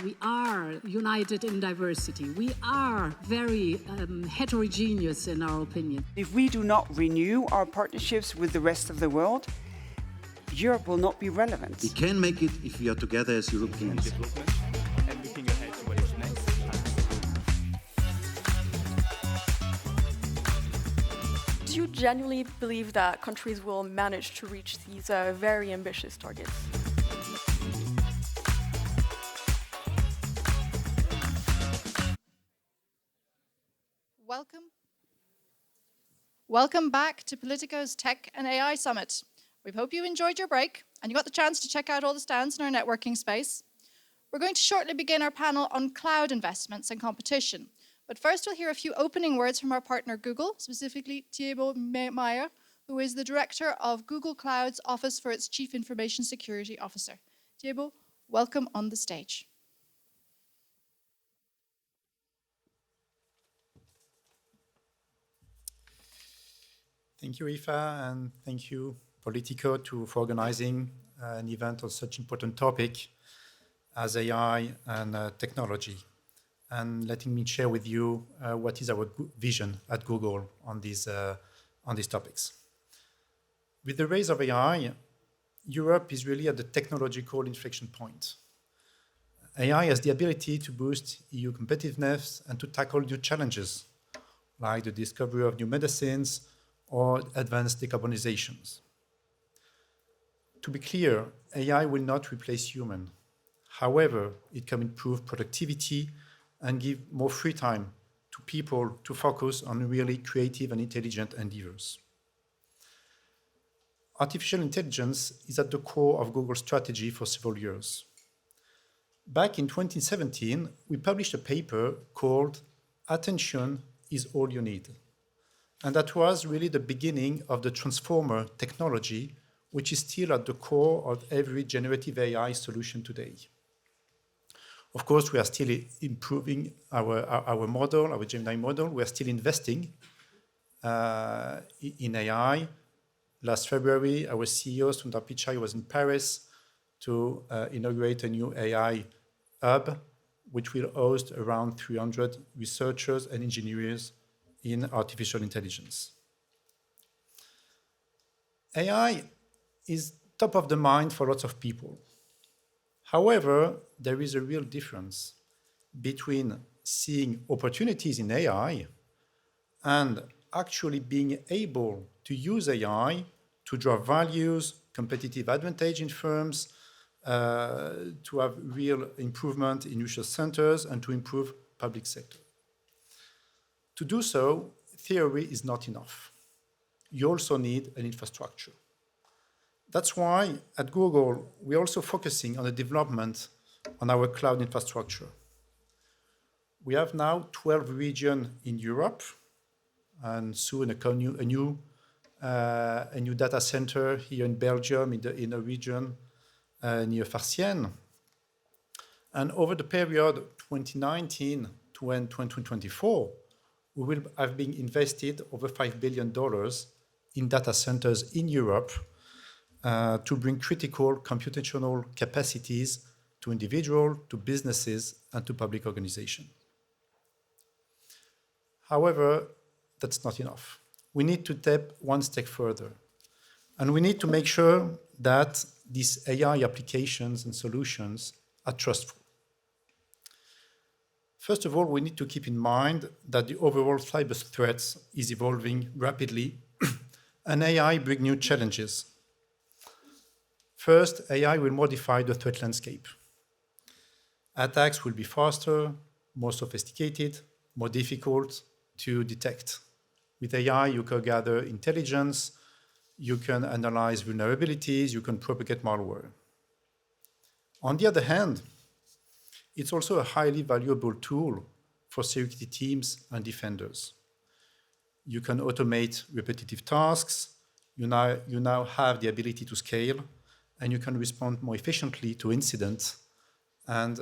We are united in diversity. We are very heterogeneous in our opinion. If we do not renew our partnerships with the rest of the world, Europe will not be relevant. We can make it if we are together as Europeans. And looking ahead to what is next. Do you genuinely believe that countries will manage to reach these very ambitious targets? Welcome back to Politico's Tech and AI Summit. We hope you enjoyed your break and you got the chance to check out all the stands in our networking space. We're going to shortly begin our panel on cloud investments and competition. But first we'll hear a few opening words from our partner Google, specifically Thiébaut Meyer, who is the director of Google Cloud's Office for its Chief Information Security Officer. Thiébaut, welcome on the stage. Thank you, Aoife, and thank you, Politico, for organizing an event on such important topic as AI and technology, and letting me share with you what is our vision at Google on these topics. With the rise of AI, Europe is really at the technological inflection point. AI has the ability to boost EU competitiveness and to tackle new challenges, like the discovery of new medicines or advanced decarbonizations. To be clear, AI will not replace human. However, it can improve productivity and give more free time to people to focus on really creative and intelligent endeavors. Artificial intelligence is at the core of Google's strategy for several years. Back in 2017, we published a paper called "Attention is All You Need." And that was really the beginning of the transformer technology, which is still at the core of every generative AI solution today. Of course, we are still improving our model, our Gemini model. We are still investing in AI. Last February, our CEO, Sundar Pichai, was in Paris to inaugurate a new AI hub, which will host around 300 researchers and engineers in artificial intelligence. AI is top of the mind for lots of people. However, there is a real difference between seeing opportunities in AI and actually being able to use AI to drive values, competitive advantage in firms, to have real improvement in research centers, and to improve public sector. To do so, theory is not enough. You also need an infrastructure. That's why at Google, we're also focusing on the development on our cloud infrastructure. We have now 12 regions in Europe, and soon a new data center here in Belgium, in a region near Valenciennes. And over the period 2019 to 2024, we will have been invested over $5 billion in data centers in Europe to bring critical computational capacities to individuals, to businesses, and to public organizations. However, that's not enough. We need to step one step further. And we need to make sure that these AI applications and solutions are trustful. First of all, we need to keep in mind that the overall cyber threat is evolving rapidly, and AI brings new challenges. First, AI will modify the threat landscape. Attacks will be faster, more sophisticated, more difficult to detect. With AI, you can gather intelligence, you can analyze vulnerabilities, you can propagate malware. On the other hand, it's also a highly valuable tool for security teams and defenders. You can automate repetitive tasks, you now have the ability to scale, and you can respond more efficiently to incidents and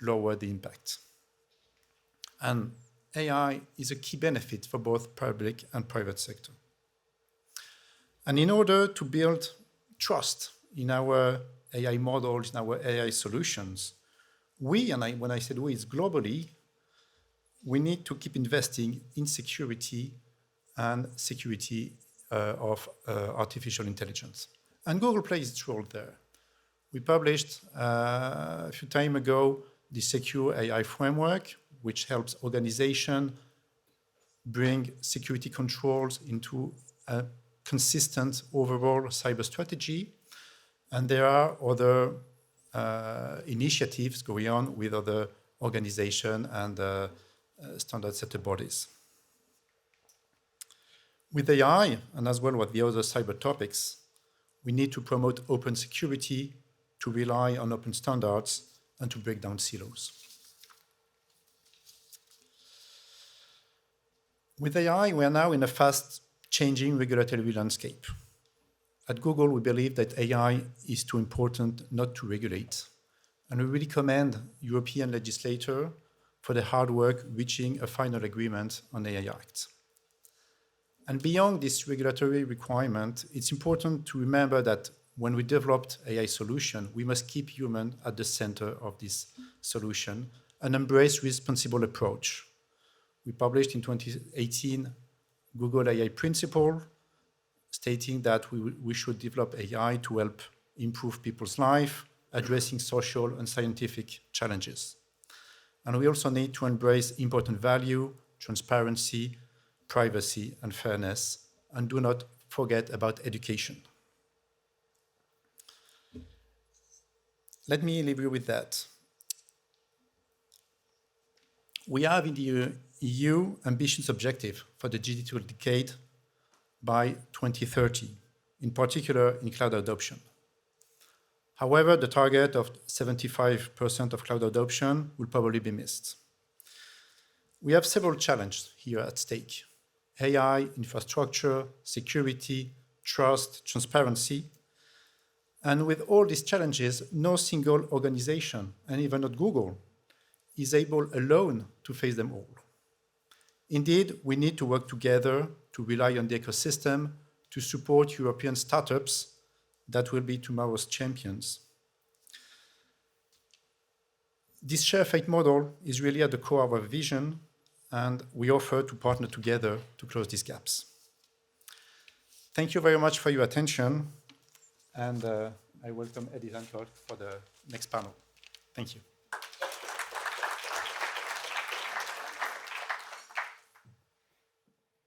lower the impact. And AI is a key benefit for both public and private sector. And in order to build trust in our AI models, in our AI solutions, when I said we, it's globally, we need to keep investing in security and security of artificial intelligence. And Google plays its role there. We published a few time ago the Secure AI Framework, which helps organizations bring security controls into a consistent overall cyber strategy. And there are other initiatives going on with other organizations and standard setter bodies. With AI, and as well with the other cyber topics, we need to promote open security, to rely on open standards, and to break down silos. With AI, we are now in a fast-changing regulatory landscape. At Google, we believe that AI is too important not to regulate, and we really commend European legislators for the hard work reaching a final agreement on the AI Act. And beyond this regulatory requirement, it's important to remember that when we developed AI solution, we must keep human at the center of this solution and embrace responsible approach. We published in 2018 Google AI Principle, stating that we should develop AI to help improve people's life, addressing social and scientific challenges. And we also need to embrace important value, transparency, privacy, and fairness, and do not forget about education. Let me leave you with that. We have in the EU ambitious objective for the digital decade by 2030, in particular in cloud adoption. However, the target of 75% of cloud adoption will probably be missed. We have several challenges here at stake: AI, infrastructure, security, trust, transparency. And with all these challenges, no single organization, and even not Google, is able alone to face them all. Indeed, we need to work together to rely on the ecosystem to support European startups that will be tomorrow's champions. This share fate model is really at the core of our vision, and we offer to partner together to close these gaps. Thank you very much for your attention, and I welcome Eddie Zancourt for the next panel. Thank you.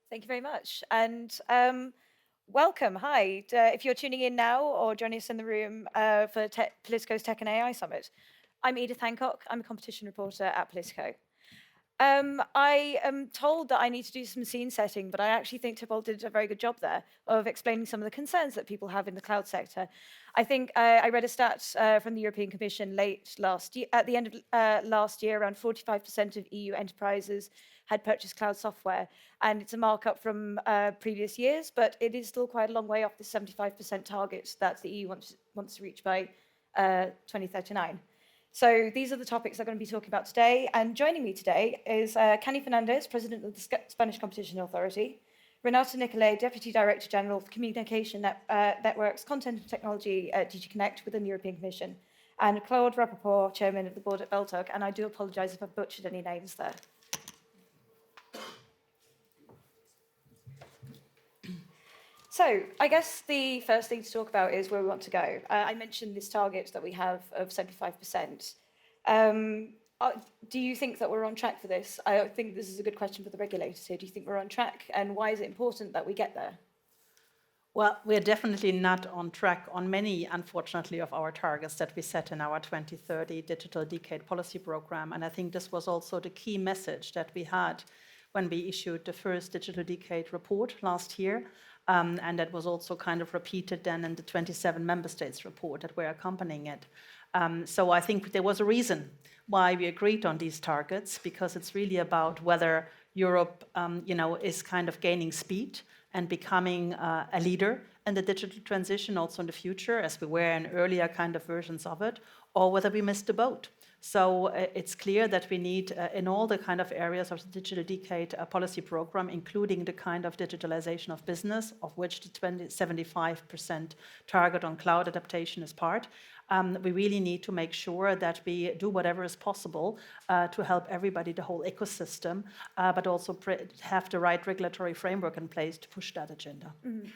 Thank you very much. And welcome. Hi. If you're tuning in now or joining us in the room for Politico's Tech and AI Summit, I'm Edith Hancock. I'm a competition reporter at Politico. I am told that I need to do some scene setting, but I actually think Thiébaut did a very good job there of explaining some of the concerns that people have in the cloud sector. I think I read a stat from the European Commission late last year, at the end of last year, around 45% of EU enterprises had purchased cloud software, and it's a markup from previous years, but it is still quite a long way off the 75% target that the EU wants to reach by 2039. So these are the topics I'm going to be talking about today, and joining me today is Kenny Fernandez, President of the Spanish Competition Authority, Renato Nicolai, Deputy Director General for Communication Networks, Content and Technology at DG Connect within the European Commission, and Claude Rappaport, Chairman of the Board at Beltog, and I do apologise if I've butchered any names there. So I guess the first thing to talk about is where we want to go. I mentioned this target that we have of 75%. Do you think that we're on track for this? I think this is a good question for the regulators here. Do you think we're on track? And why is it important that we get there? Well, we're definitely not on track on many, unfortunately, of our targets that we set in our 2030 Digital Decade Policy Program. And I think this was also the key message that we had when we issued the first Digital Decade report last year. And that was also kind of repeated then in the 27 member states report that were accompanying it. So I think there was a reason why we agreed on these targets, because it's really about whether Europe, is kind of gaining speed and becoming a leader in the digital transition also in the future, as we were in earlier kind of versions of it, or whether we missed the boat. So it's clear that we need, in all the kind of areas of the Digital Decade policy program, including the kind of digitalization of business, of which the 75% target on cloud adaptation is part, we really need to make sure that we do whatever is possible to help everybody, the whole ecosystem, but also have the right regulatory framework in place to push that agenda. Mm-hmm.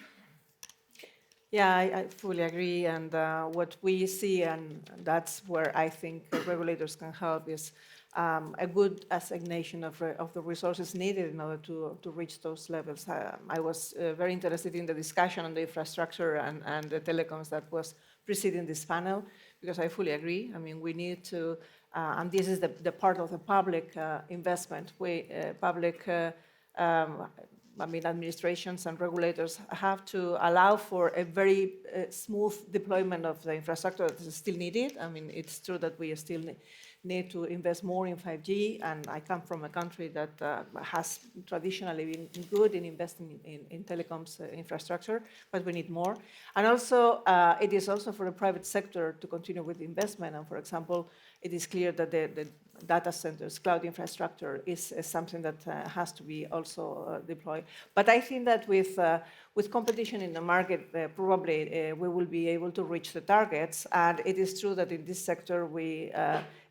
Yeah, I fully agree. And what we see, and that's where I think regulators can help, is a good assignation of the resources needed in order to reach those levels. I was very interested in the discussion on the infrastructure and the telecoms that was preceding this panel, because I fully agree. I mean, we need to, and this is the part of the public investment. Administrations and regulators have to allow for a very smooth deployment of the infrastructure that is still needed. I mean, it's true that we still need to invest more in 5G, and I come from a country that has traditionally been good in investing in telecoms infrastructure, but we need more. And also, it is also for the private sector to continue with investment. And for example, it is clear that the data centers, cloud infrastructure is something that has to be also deployed. But I think that with competition in the market, probably we will be able to reach the targets. And it is true that in this sector, we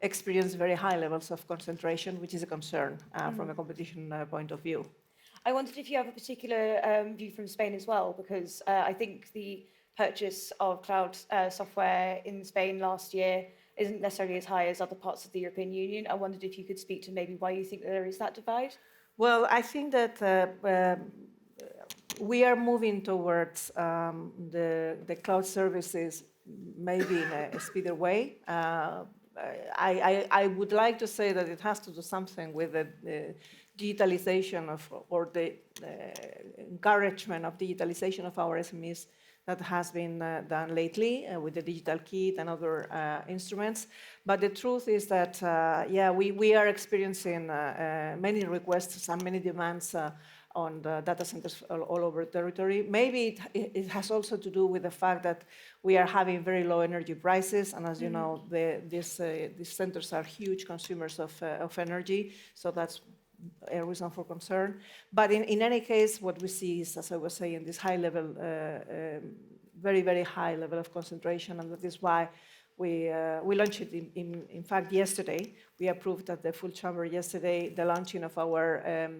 experience very high levels of concentration, which is a concern from a competition point of view. I wondered if you have a particular view from Spain as well, because I think the purchase of cloud software in Spain last year isn't necessarily as high as other parts of the European Union. I wondered if you could speak to maybe why you think there is that divide. Well, I think that we are moving towards the cloud services maybe in a speedier way. I would like to say that it has to do something with the digitalization or the encouragement of digitalization of our SMEs that has been done lately with the digital kit and other instruments. But the truth is that, we are experiencing many requests and many demands on the data centers all over the territory. Maybe it has also to do with the fact that we are having very low energy prices, and as you know, these centers are huge consumers of energy, so that's a reason for concern. But in any case, what we see is, as I was saying, this high level, very, very high level of concentration, and that is why we launched it, in fact, yesterday. We approved at the full chamber yesterday the launching of our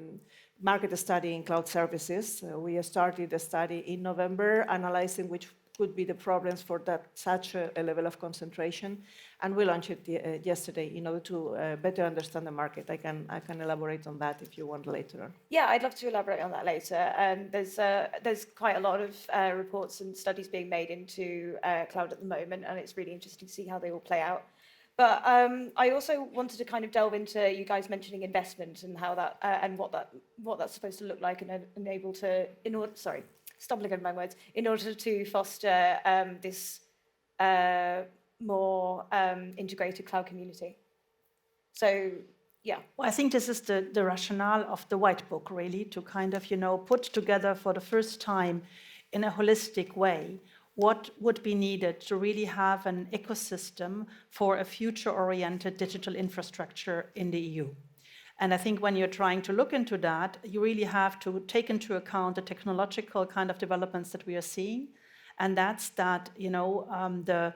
market study in cloud services. We started a study in November analyzing which could be the problems for such a level of concentration, and we launched it yesterday in order to better understand the market. I can elaborate on that if you want later on. Yeah, I'd love to elaborate on that later. There's quite a lot of reports and studies being made into cloud at the moment, and it's really interesting to see how they all play out. But I also wanted to kind of delve into you guys mentioning investment and how that and what that's supposed to look like and stumbling over my words, in order to foster this more integrated cloud community. So, yeah. Well, I think this is the rationale of the White Book, really, to kind of, put together for the first time in a holistic way what would be needed to really have an ecosystem for a future-oriented digital infrastructure in the EU. And I think when you're trying to look into that, you really have to take into account the technological kind of developments that we are seeing. And that's that, the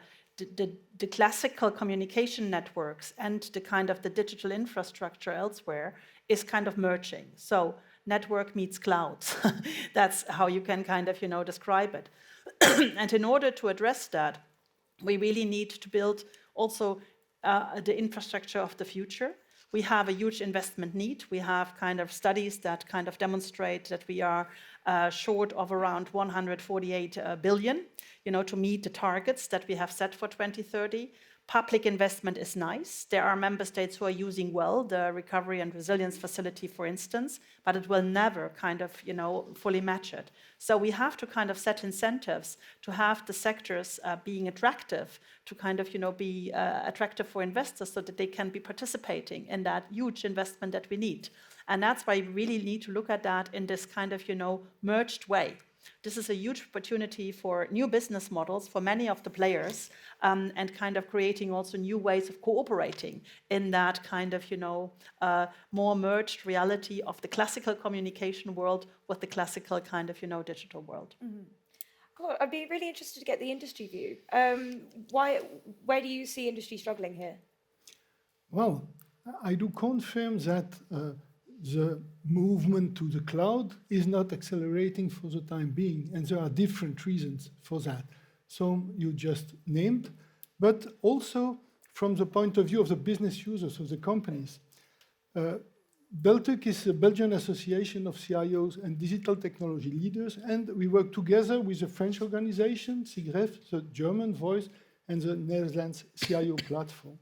classical communication networks and the kind of the digital infrastructure elsewhere is kind of merging. So network meets clouds. That's how you can kind of, describe it. And in order to address that, we really need to build also the infrastructure of the future. We have a huge investment need. We have kind of studies that kind of demonstrate that we are short of around 148 billion, to meet the targets that we have set for 2030. Public investment is nice. There are member states who are using well the Recovery and Resilience Facility, for instance, but it will never kind of, fully match it. So we have to kind of set incentives to have the sectors being attractive, to kind of, be attractive for investors so that they can be participating in that huge investment that we need. And that's why we really need to look at that in this kind of, merged way. This is a huge opportunity for new business models for many of the players, and kind of creating also new ways of cooperating in that kind of, more merged reality of the classical communication world with the classical kind of, digital world. Mm-hmm. Cool. I'd be really interested to get the industry view. Where do you see industry struggling here? Well, I do confirm that the movement to the cloud is not accelerating for the time being, and there are different reasons for that. Some you just named, but also from the point of view of the business users, of the companies. Beltuc is a Belgian association of CIOs and digital technology leaders, and we work together with the French organization, SIGREF, the German voice, and the Netherlands CIO platform.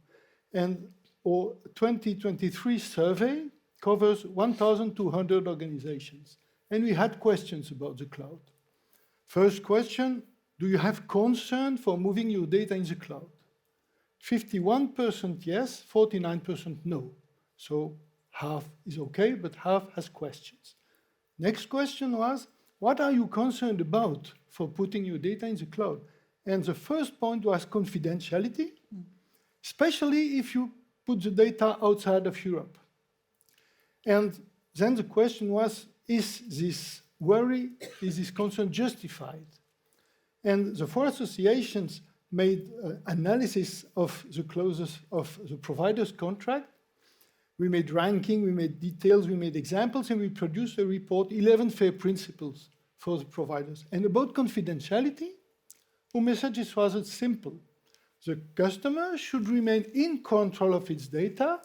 And our 2023 survey covers 1,200 organizations, and we had questions about the cloud. First question, do you have concern for moving your data in the cloud? 51% yes, 49% no. So half is okay, but half has questions. Next question was, what are you concerned about for putting your data in the cloud? And the first point was confidentiality, especially if you put the data outside of Europe. And then the question was, is this worry, is this concern justified? And the four associations made analysis of the clauses of the provider's contract. We made ranking, we made details, we made examples, and we produced a report, 11 fair principles for the providers. And about confidentiality, our message is rather simple. The customer should remain in control of its data,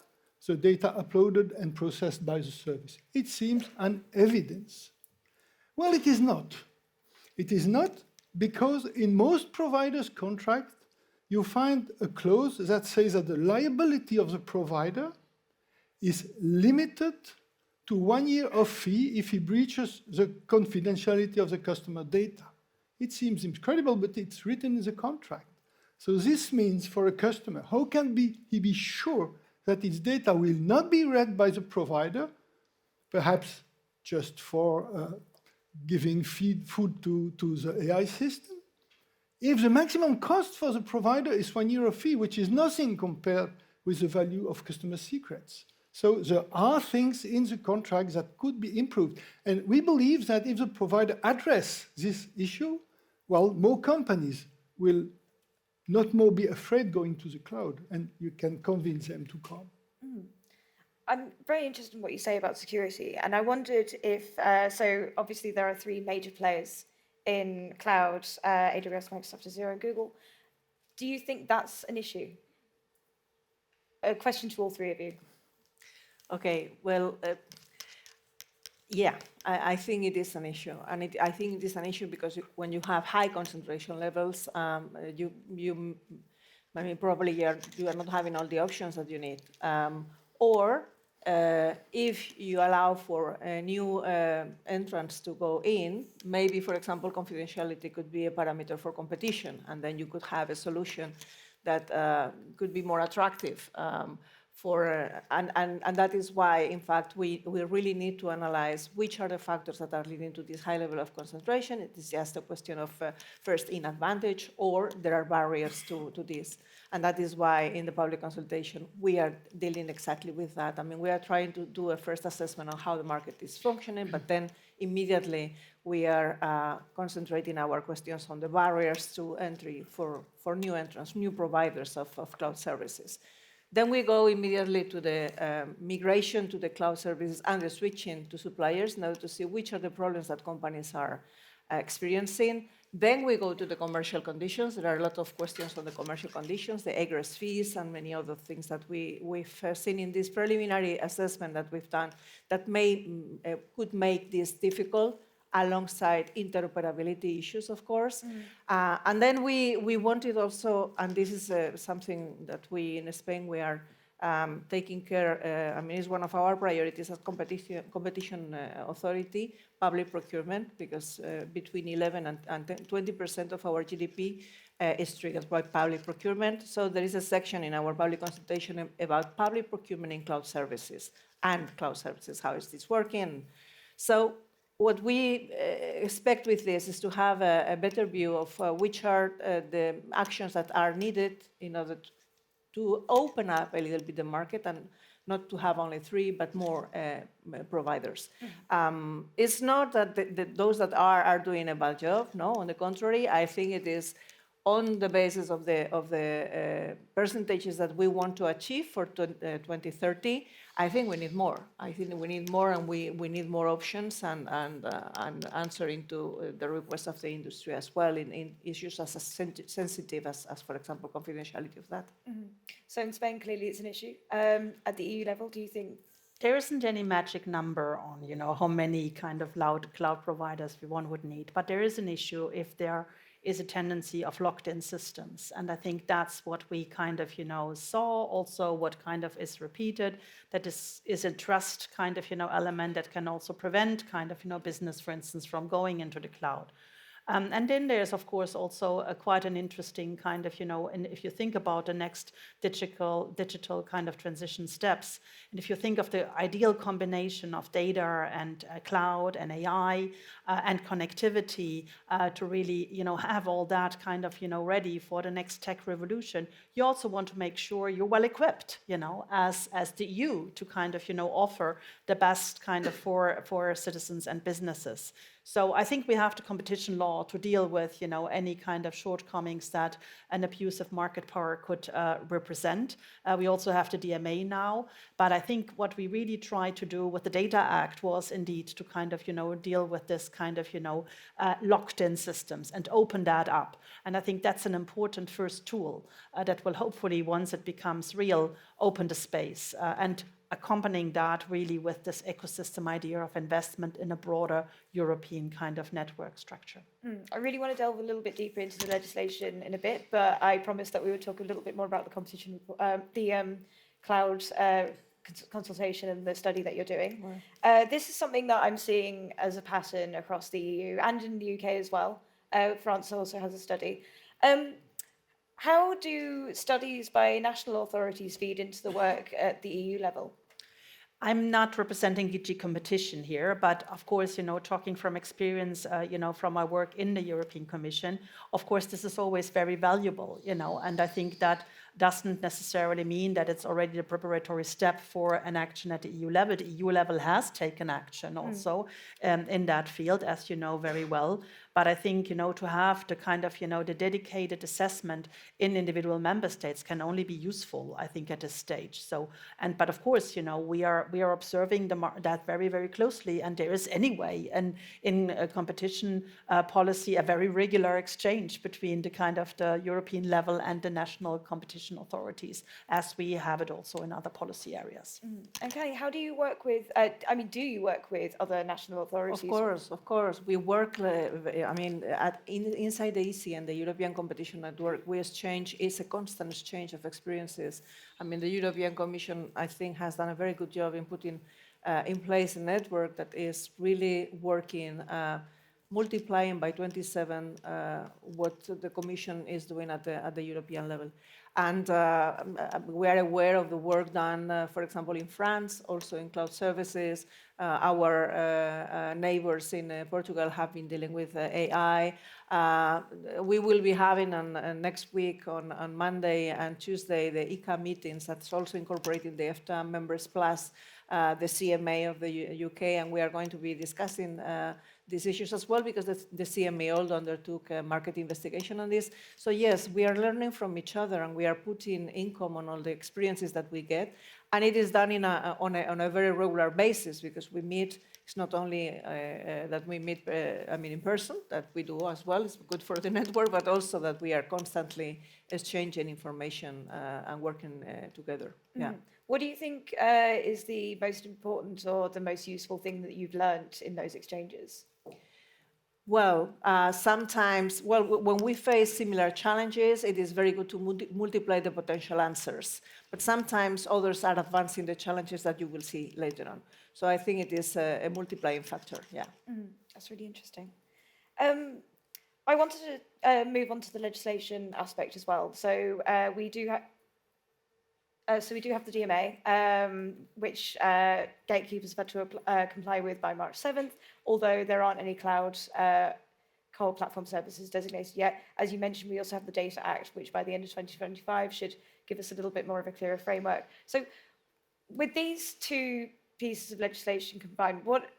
the data uploaded and processed by the service. It seems an evidence. Well, it is not. It is not because in most providers' contracts, you find a clause that says that the liability of the provider is limited to 1 year of fee if he breaches the confidentiality of the customer data. It seems incredible, but it's written in the contract. So this means for a customer, how can he be sure that its data will not be read by the provider, perhaps just for giving food to the AI system? If the maximum cost for the provider is 1 year of fee, which is nothing compared with the value of customer secrets. So there are things in the contract that could be improved. And we believe that if the provider addresses this issue, well, more companies will not more be afraid going to the cloud, and you can convince them to come. I'm very interested in what you say about security, and I wondered if, so obviously there are three major players in cloud, AWS, Microsoft Azure, and Google. Do you think that's an issue? A question to all three of you. Okay, well, yeah, I think it is an issue. And I think it is an issue because when you have high concentration levels, I mean, probably you are not having all the options that you need. Or if you allow for new entrants to go in, maybe, for example, confidentiality could be a parameter for competition, and then you could have a solution that could be more attractive. And that is why, in fact, we really need to analyze which are the factors that are leading to this high level of concentration. It is just a question of first-in advantage, or there are barriers to this. And that is why, in the public consultation, we are dealing exactly with that. I mean, we are trying to do a first assessment on how the market is functioning, but then immediately we are concentrating our questions on the barriers to entry for new entrants, new providers of cloud services. Then we go immediately to the migration to the cloud services and the switching to suppliers in order to see which are the problems that companies are experiencing. Then we go to the commercial conditions. There are a lot of questions on the commercial conditions, the egress fees, and many other things that we've seen in this preliminary assessment that we've done that could make this difficult, alongside interoperability issues, of course. And then we wanted also, and this is something that we in Spain, we are taking care, I mean, it's one of our priorities as competition authority, public procurement, because between 11 and 20% of our GDP is triggered by public procurement. So there is a section in our public consultation about public procurement in cloud services and cloud services, how is this working? So what we expect with this is to have a better view of which are the actions that are needed in order to open up a little bit the market and not to have only 3, but more providers. It's not that those that are doing a bad job. No, on the contrary, I think it is on the basis of the percentages that we want to achieve for 2030. I think we need more. I think we need more, and we need more options and answering to the requests of the industry as well in issues as sensitive as, for example, confidentiality of that. So in Spain, clearly it's an issue. At the EU level, do you think? There isn't any magic number on, how many kind of cloud providers one would need, but there is an issue if there is a tendency of locked-in systems. And I think that's what we kind of, saw, also what kind of is repeated, that is a trust kind of, element that can also prevent kind of, business, for instance, from going into the cloud. And then there's, of course, also quite an interesting kind of, and if you think about the next digital kind of transition steps, and if you think of the ideal combination of data and cloud and AI and connectivity to really, have all that kind of, ready for the next tech revolution, you also want to make sure you're well equipped, as the EU to kind of, offer the best kind of for citizens and businesses. So I think we have the competition law to deal with, any kind of shortcomings that an abusive market power could represent. We also have the DMA now, but I think what we really tried to do with the Data Act was indeed to kind of, deal with this kind of, locked-in systems and open that up. And I think that's an important first tool that will hopefully, once it becomes real, open the space and accompanying that really with this ecosystem idea of investment in a broader European kind of network structure. I really want to delve a little bit deeper into the legislation in a bit, but I promised that we would talk a little bit more about the competition, the cloud consultation and the study that you're doing. Right. This is something that I'm seeing as a pattern across the EU and in the UK as well. France also has a study. How do studies by national authorities feed into the work at the EU level? I'm not representing DG competition here, but of course, talking from experience, from my work in the European Commission, of course, this is always very valuable, and I think that doesn't necessarily mean that it's already the preparatory step for an action at the EU level. The EU level has taken action also in that field, as you know very well. But I think, to have the kind of, the dedicated assessment in individual member states can only be useful, I think, at this stage. So, but of course, we are observing that very, very closely. And there is anyway, and in a competition policy, a very regular exchange between the kind of the European level and the national competition authorities, as we have it also in other policy areas. And Kelly, how do you work with, do you work with other national authorities? Of course. We work, inside the EC and the European Competition Network, it's a constant exchange of experiences. The European Commission, I think, has done a very good job in putting in place a network that is really working, multiplying by 27 what the Commission is doing at the European level. And we are aware of the work done, for example, in France, also in cloud services. Our neighbors in Portugal have been dealing with AI. We will be having next week on Monday and Tuesday the ICA meetings that's also incorporating the EFTA members plus the CMA of the UK, and we are going to be discussing these issues as well, because the CMA also undertook a market investigation on this. So yes, we are learning from each other, and we are putting in common all the experiences that we get, and it is done on a very regular basis, because we meet. It's not only that we meet, in person, that we do as well. It's good for the network, but also that we are constantly exchanging information and working together. Yeah. What do you think is the most important or the most useful thing that you've learned in those exchanges? Well, sometimes, when we face similar challenges, it is very good to multiply the potential answers. But sometimes others are advancing the challenges that you will see later on. So I think it is a multiplying factor, yeah. That's really interesting. I wanted to move on to the legislation aspect as well. So we do have the DMA, which gatekeepers have had to comply with by March 7th, although there aren't any cloud core platform services designated yet. As you mentioned, we also have the Data Act, which by the end of 2025 should give us a little bit more of a clearer framework. So With these two pieces of legislation combined, what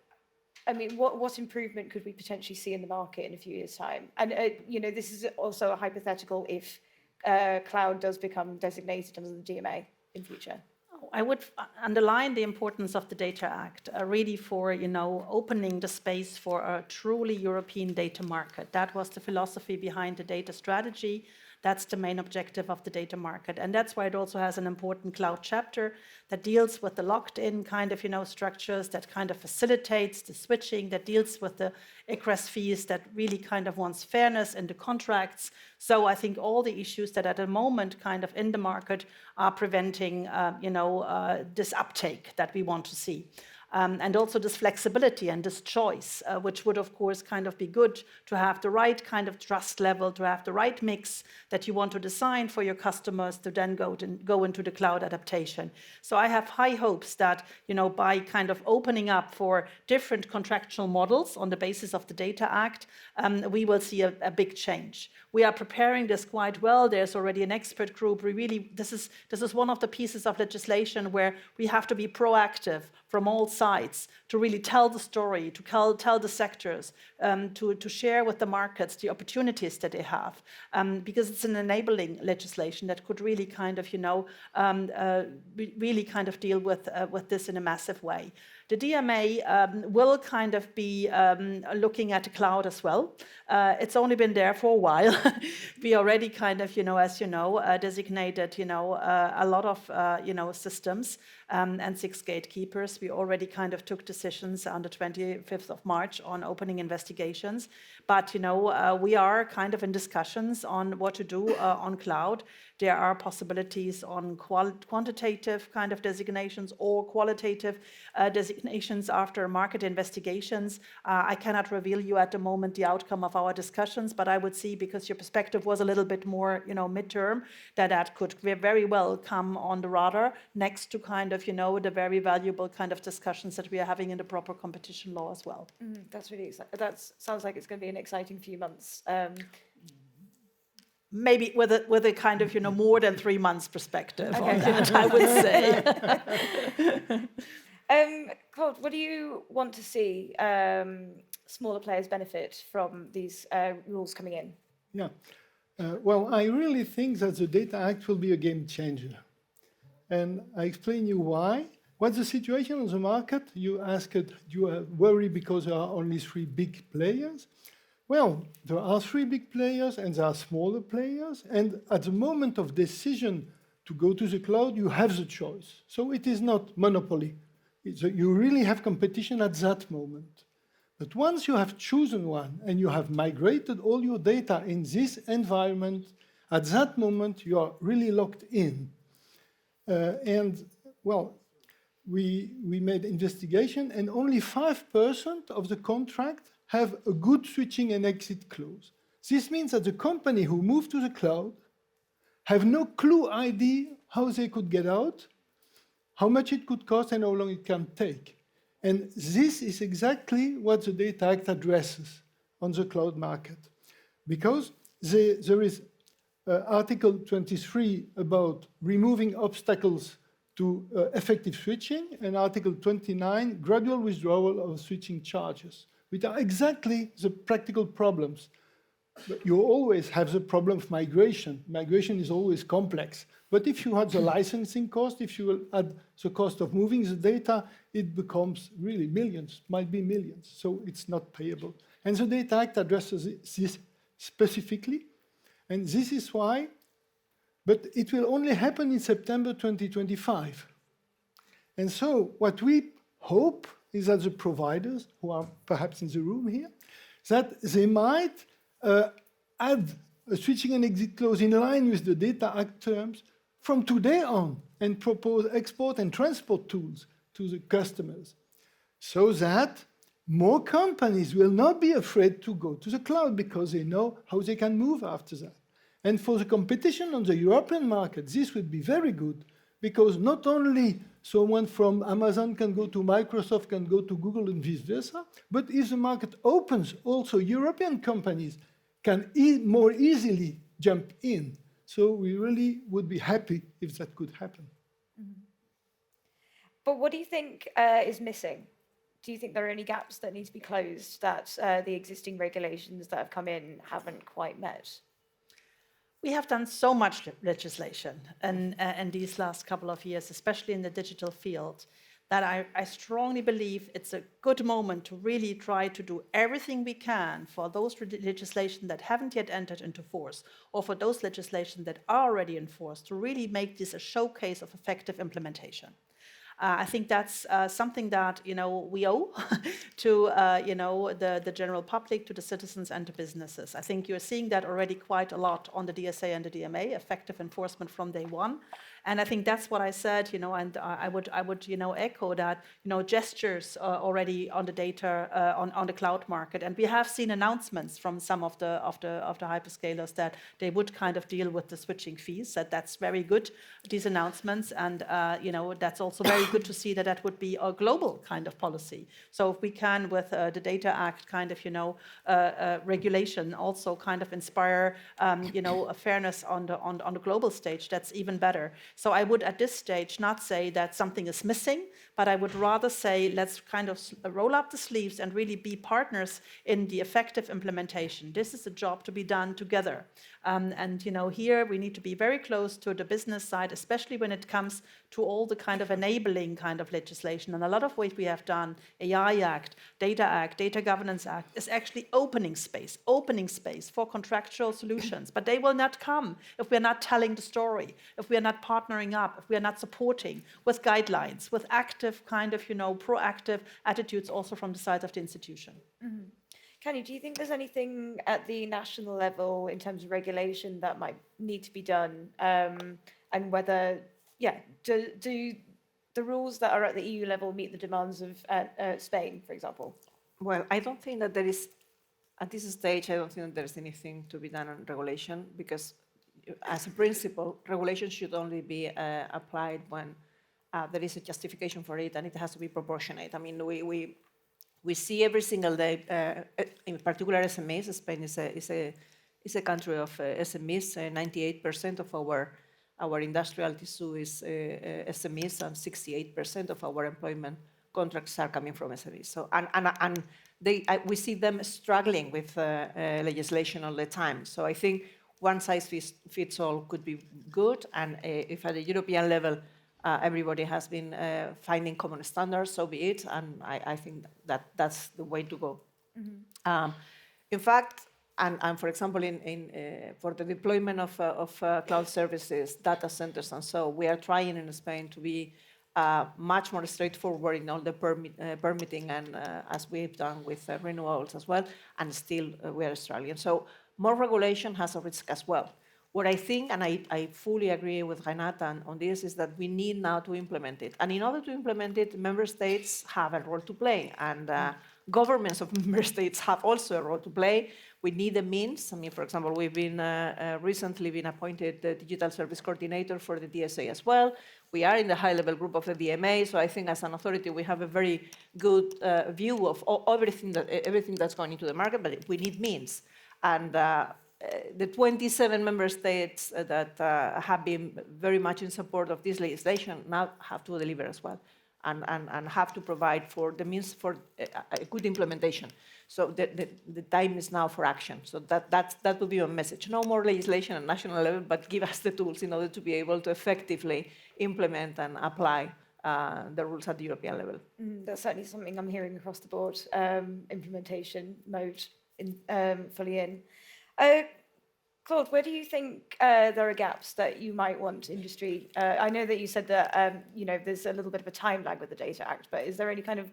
improvement could we potentially see in the market in a few years' time? And this is also a hypothetical if cloud does become designated under the DMA in future. I would underline the importance of the Data Act, really for, opening the space for a truly European data market. That was the philosophy behind the data strategy. That's the main objective of the data market. And that's why it also has an important cloud chapter that deals with the locked-in kind of, structures, that kind of facilitates the switching, that deals with the egress fees, that really kind of wants fairness in the contracts. So I think all the issues that at the moment kind of in the market are preventing, this uptake that we want to see. And also this flexibility and this choice, which would, of course, kind of be good to have the right kind of trust level, to have the right mix that you want to design for your customers to then go into the cloud adaptation. So I have high hopes that, by kind of opening up for different contractual models on the basis of the Data Act, we will see a big change. We are preparing this quite well. There's already an expert group. This is one of the pieces of legislation where we have to be proactive from all sides to really tell the story, to tell the sectors, to share with the markets the opportunities that they have, because it's an enabling legislation that could really kind of, really kind of deal with this in a massive way. The DMA will kind of be looking at the cloud as well. It's only been there for a while. We already kind of, as you know, designated, a lot of, systems and 6 gatekeepers. We already kind of took decisions on the 25th of March on opening investigations. But, we are kind of in discussions on what to do on cloud. There are possibilities on quantitative kind of designations or qualitative designations after market investigations. I cannot reveal you at the moment the outcome of our discussions, but I would see, because your perspective was a little bit more, midterm, that could very well come on the radar next to kind of, the very valuable kind of discussions that we are having in the proper competition law as well. That's really exciting. That sounds like it's going to be an exciting few months. Maybe with a kind of, more than 3 months perspective on that, I would say. Claude, what do you want to see smaller players benefit from these rules coming in? Yeah. Well, I really think that the Data Act will be a game changer. And I explain you why. What's the situation on the market? You asked, you are worried because there are only 3 big players. Well, there are 3 big players and there are smaller players. And at the moment of decision to go to the cloud, you have the choice. So it is not monopoly. You really have competition at that moment. But once you have chosen one and you have migrated all your data in this environment, at that moment, you are really locked in. We made investigation and only 5% of the contract have a good switching and exit clause. This means that the company who moved to the cloud have no clue idea how they could get out, how much it could cost, and how long it can take. And this is exactly what the Data Act addresses on the cloud market. Because there is Article 23 about removing obstacles to effective switching, and Article 29, gradual withdrawal of switching charges, which are exactly the practical problems. But you always have the problem of migration. Migration is always complex. But if you add the licensing cost, if you will add the cost of moving the data, it becomes really millions, might be millions. So it's not payable. And the Data Act addresses this specifically. And this is why, but it will only happen in September 2025. And so what we hope is that the providers, who are perhaps in the room here, that they might add a switching and exit clause in line with the Data Act terms from today on and propose export and transport tools to the customers so that more companies will not be afraid to go to the cloud because they know how they can move after that. And for the competition on the European market, this would be very good because not only someone from Amazon can go to Microsoft, can go to Google and vice versa, but if the market opens, also European companies can more easily jump in. So we really would be happy if that could happen. But what do you think is missing? Do you think there are any gaps that need to be closed that the existing regulations that have come in haven't quite met? We have done so much legislation in these last couple of years, especially in the digital field, that I strongly believe it's a good moment to really try to do everything we can for those legislation that haven't yet entered into force, or for those legislation that are already in force, to really make this a showcase of effective implementation. I think that's something that we owe to the general public, to the citizens, and to businesses. I think you're seeing that already quite a lot on the DSA and the DMA, effective enforcement from day one. And I think that's what I said, and I would echo that, gestures already on the data on the cloud market, and we have seen announcements from some of the hyperscalers that they would kind of deal with the switching fees. That's very good, these announcements, and that's also very good to see that would be a global kind of policy. So if we can, with the Data Act kind of regulation, also kind of inspire a fairness on the global stage, that's even better. So I would at this stage not say that something is missing, but I would rather say let's kind of roll up the sleeves and really be partners in the effective implementation. This is a job to be done together. And here we need to be very close to the business side, especially when it comes to all the kind of enabling kind of legislation. And a lot of what we have done, AI Act, Data Governance Act, is actually opening space for contractual solutions. But they will not come if we're not telling the story, if we're not partnering up, if we're not supporting with guidelines, with active kind of, proactive attitudes also from the side of the institution. Mm-hmm. Kenny, do you think there's anything at the national level in terms of regulation that might need to be done? And whether, do the rules that are at the EU level meet the demands of Spain, for example? Well, I don't think that there is, at this stage, I don't think that there's anything to be done on regulation, because as a principle, regulation should only be applied when there is a justification for it, and it has to be proportionate. I mean, we see every single day, in particular SMEs. Spain is a country of SMEs. 98% of our industrial tissue is SMEs, and 68% of our employment contracts are coming from SMEs. So and we see them struggling with legislation all the time. So I think one size fits all could be good, and if at the European level everybody has been finding common standards, so be it, and I think that's the way to go. Mm-hmm. In fact, and for example, for the deployment of cloud services, data centers, and so we are trying in Spain to be much more straightforward in all the permitting, and as we've done with renewables as well, and still we are struggling. So more regulation has a risk as well. What I think, and I fully agree with Renata on this, is that we need now to implement it. And in order to implement it, member states have a role to play, and governments of member states have also a role to play. We need the means. I mean, for example, we've been recently been appointed the digital service coordinator for the DSA as well. We are in the high-level group of the DMA, so I think as an authority we have a very good view of everything that's going into the market, but we need means. And the 27 member states that have been very much in support of this legislation now have to deliver as well, and have to provide for the means for a good implementation. So the time is now for action. So that would be a message. No more legislation at national level, but give us the tools in order to be able to effectively implement and apply the rules at the European level. That's certainly something I'm hearing across the board, implementation mode fully in. Claude, where do you think there are gaps that you might want industry? I know that you said that there's a little bit of a time lag with the Data Act, but is there any kind of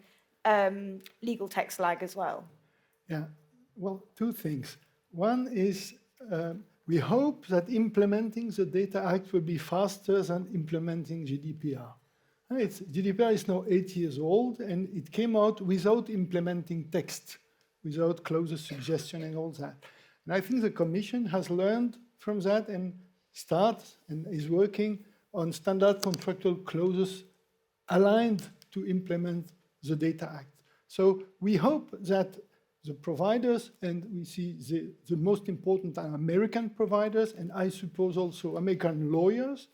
legal text lag as well? Yeah, well, two things. One is we hope that implementing the Data Act will be faster than implementing GDPR. GDPR is now 8 years old, and it came out without implementing text, without clauses, suggestion, and all that. And I think the Commission has learned from that and is working on standard contractual clauses aligned to implement the Data Act. So we hope that the providers, and we see the most important are American providers, and I suppose also American lawyers,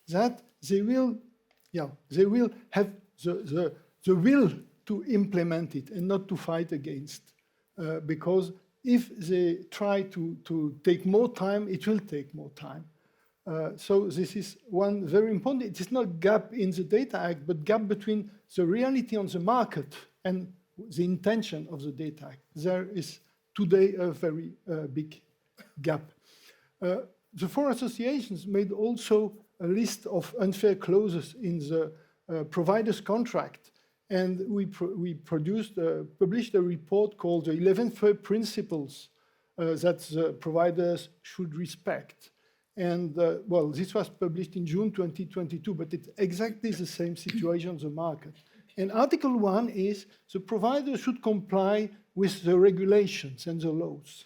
that they will have the will to implement it and not to fight against. Because if they try to take more time, it will take more time. So this is one very important. It is not gap in the Data Act, but gap between the reality on the market and the intention of the Data Act. There is today a very big gap. The four associations made also a list of unfair clauses in the provider's contract. And we published a report called the 11 Fair Principles that the providers should respect. And well, this was published in June 2022, but it's exactly the same situation on the market. And Article 1 is the provider should comply with the regulations and the laws.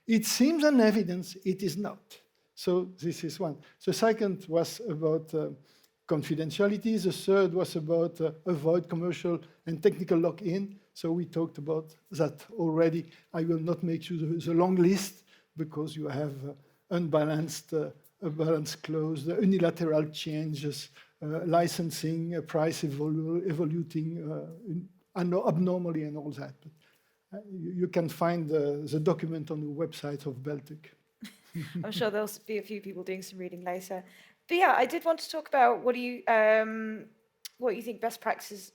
It seems an evidence, it is not. So this is one. The second was about confidentiality. The third was about avoid commercial and technical lock-in. So we talked about that already. I will not make you the long list because you have unbalanced clause, the unilateral changes, licensing, price evoluting abnormally and all that. But, you can find the document on the website of Beltec. I'm sure there'll be a few people doing some reading later. But yeah, I did want to talk about what you think best practices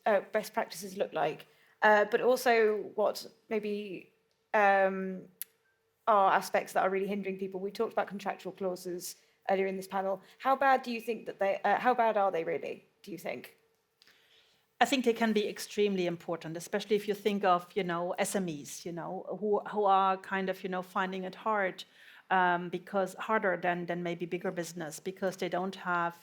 look like, but also what maybe are aspects that are really hindering people. We talked about contractual clauses earlier in this panel. How bad do you think that how bad are they really, do you think? I think they can be extremely important, especially if you think of, SMEs, who are kind of, finding it hard because harder than maybe bigger business, because they don't have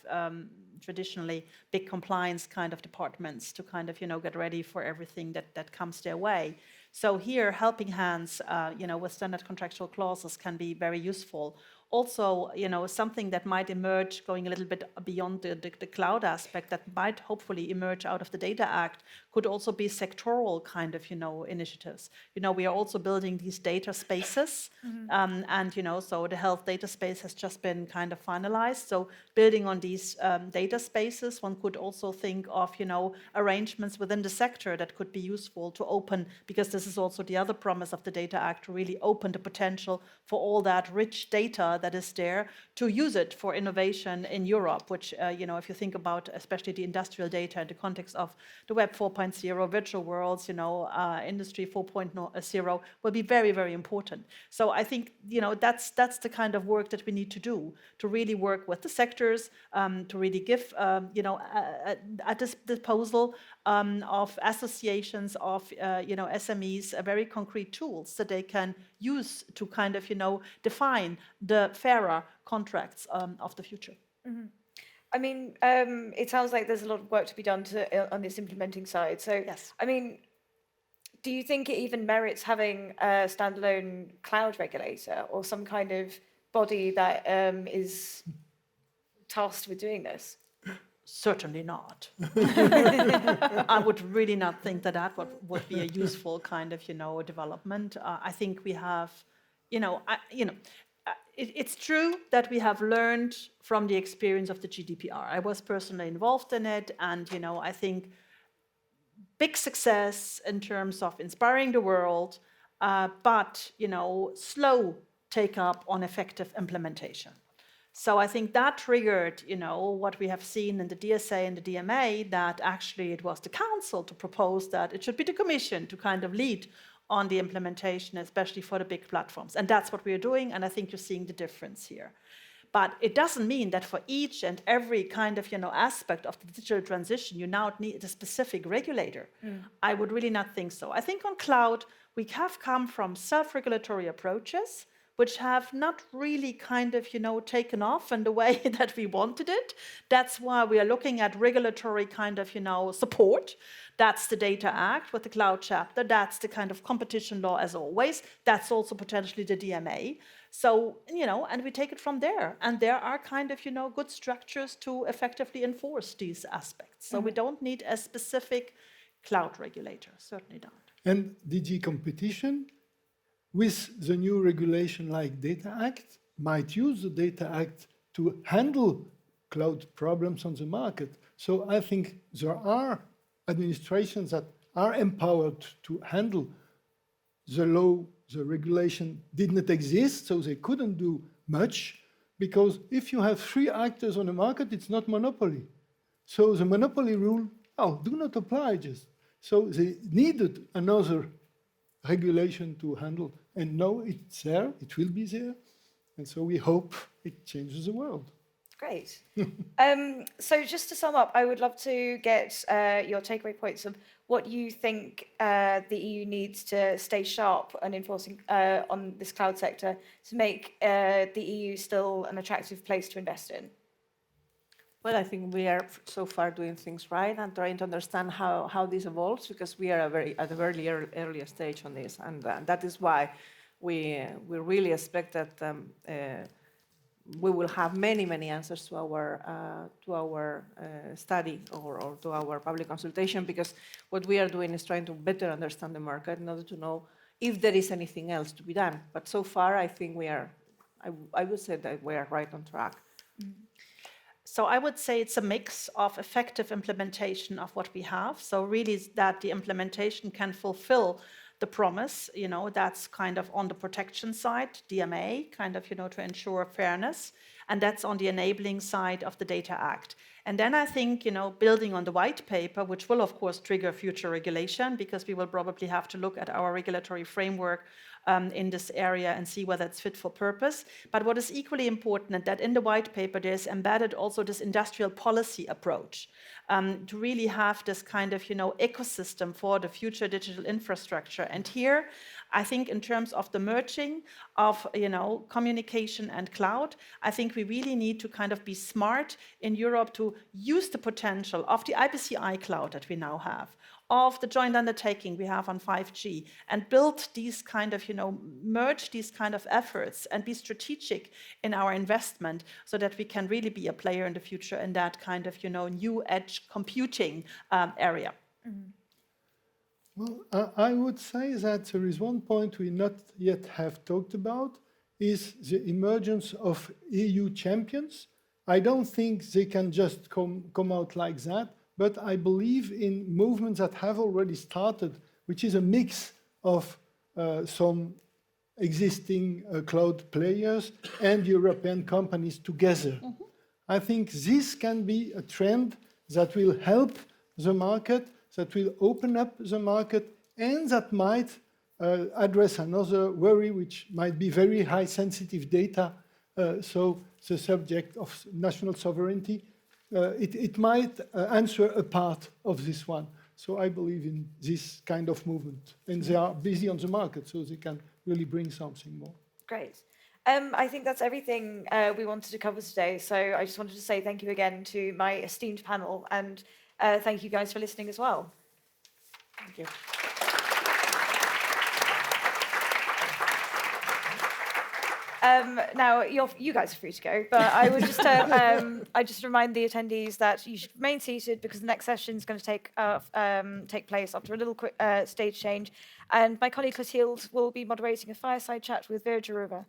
traditionally big compliance kind of departments to kind of, get ready for everything that comes their way. So here, helping hands, with standard contractual clauses can be very useful. Also, something that might emerge going a little bit beyond the cloud aspect that might hopefully emerge out of the Data Act could also be sectoral kind of, initiatives. We are also building these data spaces, and, so the health data space has just been kind of finalized. So building on these data spaces, one could also think of, arrangements within the sector that could be useful to open, because this is also the other promise of the Data Act, to really open the potential for all that rich data that is there, to use it for innovation in Europe, which, if you think about especially the industrial data in the context of the Web 4.0, virtual worlds, Industry 4.0 will be very, very important. So I think, that's the kind of work that we need to do, to really work with the sectors, to really give, at this disposal of associations, of, SMEs, very concrete tools that they can use to kind of, define the fairer contracts of the future. Mm-hmm. I mean, it sounds like there's a lot of work to be done on this implementing side. So, yes. I mean, do you think it even merits having a standalone cloud regulator or some kind of body that is tasked with doing this? Certainly not. I would really not think that would be a useful kind of, development. I think we have, it's true that we have learned from the experience of the GDPR. I was personally involved in it, and I think big success in terms of inspiring the world, but slow take up on effective implementation. So I think that triggered, what we have seen in the DSA and the DMA, that actually it was the council to propose that it should be the commission to kind of lead on the implementation, especially for the big platforms. And that's what we are doing, and I think you're seeing the difference here. But it doesn't mean that for each and every kind of, aspect of the digital transition, you now need a specific regulator. I would really not think so. I think on cloud, we have come from self-regulatory approaches, which have not really kind of, taken off in the way that we wanted it. That's why we are looking at regulatory kind of, support. That's the Data Act with the cloud chapter. That's the kind of competition law as always. That's also potentially the DMA. So, and we take it from there. And there are kind of, good structures to effectively enforce these aspects. So we don't need a specific cloud regulator, certainly don't. And DG Competition, with the new regulation like Data Act, might use the Data Act to handle cloud problems on the market. So I think there are administrations that are empowered to handle the law, the regulation did not exist, so they couldn't do much, because if you have 3 actors on the market, it's not monopoly. So the monopoly rule, do not apply just. So they needed another regulation to handle, and now it's there, it will be there, and so we hope it changes the world. Great. So just to sum up, I would love to get your takeaway points of what you think the EU needs to stay sharp on enforcing on this cloud sector to make the EU still an attractive place to invest in. Well, I think we are so far doing things right and trying to understand how this evolves, because we are at a very early stage on this, and that is why we really expect that we will have many answers to our study or to our public consultation, because what we are doing is trying to better understand the market in order to know if there is anything else to be done. But so far, I think we are, I would say that we are right on track. So I would say it's a mix of effective implementation of what we have. So really that the implementation can fulfill the promise, that's kind of on the protection side, DMA, kind of, to ensure fairness. And that's on the enabling side of the Data Act. And then I think, building on the white paper, which will, of course, trigger future regulation, because we will probably have to look at our regulatory framework in this area and see whether it's fit for purpose. But what is equally important is that in the white paper, there's embedded also this industrial policy approach to really have this kind of, ecosystem for the future digital infrastructure. And here, I think in terms of the merging of, communication and cloud, I think we really need to kind of be smart in Europe to use the potential of the IPCI cloud that we now have, of the joint undertaking we have on 5G, and build these kind of, merge these kind of efforts and be strategic in our investment so that we can really be a player in the future in that kind of, new edge computing area. Mm-hmm. Well, I would say that there is one point we not yet have talked about, is the emergence of EU champions. I don't think they can just come out like that, but I believe in movements that have already started, which is a mix of some existing cloud players and European companies together. Mm-hmm. I think this can be a trend that will help the market, that will open up the market, and that might address another worry, which might be very high sensitive data. So the subject of national sovereignty, it might answer a part of this one. So I believe in this kind of movement. And they are busy on the market, so they can really bring something more. Great. I think that's everything we wanted to cover today. So I just wanted to say thank you again to my esteemed panel, and thank you guys for listening as well. Thank you. Now, you guys are free to go, but I would just I just remind the attendees that you should remain seated, because the next session is going to take place after a little quick stage change, and my colleague Clotilde will be moderating a fireside chat with Vera Jourova.